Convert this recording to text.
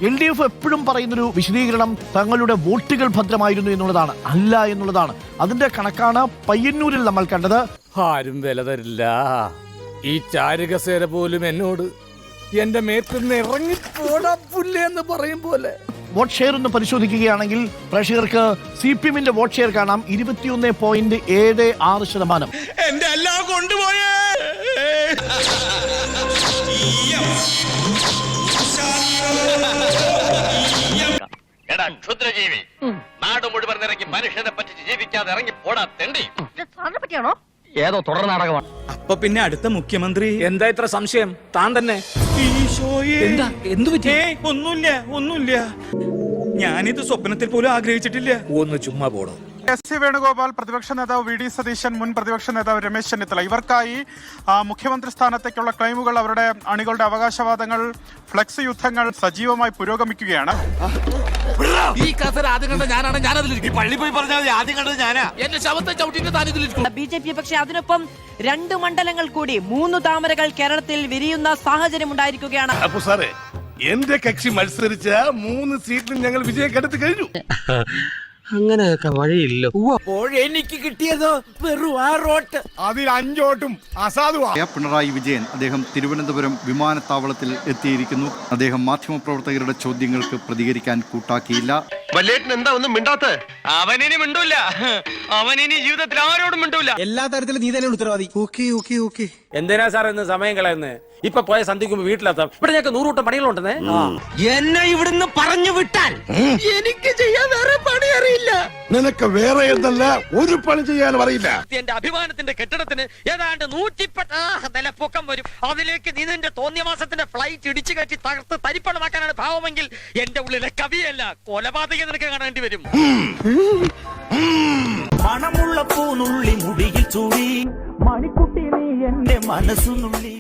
LDF എപ്പോഴും പറയുന്നൊരു വിശദീകരണം തങ്ങളുടെ വോട്ടുകൾ ഭദ്രമായിരുന്നു എന്നുള്ളതാണ്, അല്ല എന്നുള്ളതാണ്. അതിന്റെ കണക്കാണ് പയ്യന്നൂരിൽ നമ്മൾ കണ്ടത്. ആരും വില തരില്ല. ഈ ചാരുകസേര പോലും എന്നോട് എന്റെ മേത്തുനിന്ന് ഇറങ്ങിപ്പോടാ പുല്ലേ എന്ന് പറയും പോലെ. വോട്ട് ഷെയർ ഒന്ന് പരിശോധിക്കുകയാണെങ്കിൽ പ്രേക്ഷകർക്ക് CPM-ന്റെ വോട്ട് ഷെയർ കാണാം 21.76%. എന്റെ എല്ലാം കൊണ്ടുപോയേ. എടാ ക്ഷുദ്രജീവി, നാട് മുഴുവൻ ഇറങ്ങി മനുഷ്യനെ പറ്റിച്ച് ജീവിക്കാതെ ഇറങ്ങി പോടാ തെണ്ടി. പറ്റിയാണോ? ഏതോ തുടർ നാടകമാണ്. അപ്പൊ പിന്നെ അടുത്ത മുഖ്യമന്ത്രി എന്താ ഇത്ര സംശയം? താൻ തന്നെ. എന്താ എന്തു പറ്റി? ഒന്നുമില്ല. ഞാനിത് സ്വപ്നത്തിൽ പോലും ആഗ്രഹിച്ചിട്ടില്ല. ഒന്ന് ചുമ്മാ പോടോ. SC വേണുഗോപാൽ, പ്രതിപക്ഷ നേതാവ് VD സതീശൻ, മുൻ പ്രതിപക്ഷ നേതാവ് രമേശ് ചെന്നിത്തല, ഇവർക്കായി മുഖ്യമന്ത്രി സ്ഥാനത്തേക്കുള്ള ക്ലെയിമുകൾ, അവരുടെ അണികളുടെ അവകാശവാദങ്ങൾ, ഫ്ലെക്സ് യുദ്ധങ്ങൾ സജീവമായി പുരോഗമിക്കുകയാണ്. BJP പക്ഷേ അതിനൊപ്പം 2 മണ്ഡലങ്ങൾ കൂടി 3 താമരകൾ കേരളത്തിൽ വിരിയുന്ന സാഹചര്യം ഉണ്ടായിരിക്കുകയാണ്. അപ്പൊ സാറേ, എന്റെ കക്ഷി മത്സരിച്ച 3 സീറ്റിലും ഞങ്ങൾ വിജയം കണ്ടെത്തി കഴിഞ്ഞു. അങ്ങനെയൊക്കെ വഴിയില്ല. എനിക്ക് കിട്ടിയതോ വെറും 6 വോട്ട്. അതിൽ 5 വോട്ടും അസാധുവാണ്. പിണറായി വിജയൻ അദ്ദേഹം തിരുവനന്തപുരം വിമാനത്താവളത്തിൽ എത്തിയിരിക്കുന്നു. അദ്ദേഹം മാധ്യമപ്രവർത്തകരുടെ ചോദ്യങ്ങൾക്ക് പ്രതികരിക്കാൻ കൂട്ടാക്കിയില്ല. വല്യേട്ടൻ എന്താ ഒന്നും മിണ്ടാത്ത? അവനിനി മിണ്ടൂല. അവനിനി ജീവിതത്തിൽ ആരോടും മിണ്ടൂല. എല്ലാ തരത്തിലും നീ തന്നെ ഉത്തരവാദി. ഓക്കെ. എന്തിനാ സാർ ഇന്ന് സമയം കളയുന്നത്? ഇപ്പൊ പോയ സന്ധിക്കുമ്പോ വീട്ടിലെത്താം. ഇവിടെ ഞങ്ങൾക്ക് 100 കൂട്ടം പണികളുണ്ടെന്നേ. എന്നെ ഇവിടുന്ന് പറഞ്ഞു വിട്ടാൽ എനിക്ക് ചെയ്യാൻ വേറെ പണി അറിയില്ല. നിനക്ക് വേറെ എന്തല്ല ഒരു പണി ചെയ്യാനും അറിയില്ല. എന്റെ അഭിമാനത്തിന്റെ കെട്ടിടത്തിന് ഏതാണ്ട് 110 നില പൊക്കം വരും. അതിലേക്ക് നീ നിന്റെ തോന്നിയമാസത്തിന്റെ ഫ്ലൈറ്റ് ഇടിച്ചു കയറ്റി തകർത്ത് തരിപ്പണമാക്കാനാണ് ഭാവമെങ്കിൽ എന്റെ ഉള്ളിലെ കവിയല്ല കൊലപാതകം നിനക്ക് കാണേണ്ടി വരും. മണമുള്ള പൂനുള്ളി മുടിയിൽ ചൂടി മണിക്കുട്ടി നീ എന്റെ മനസ്സുനുള്ളി.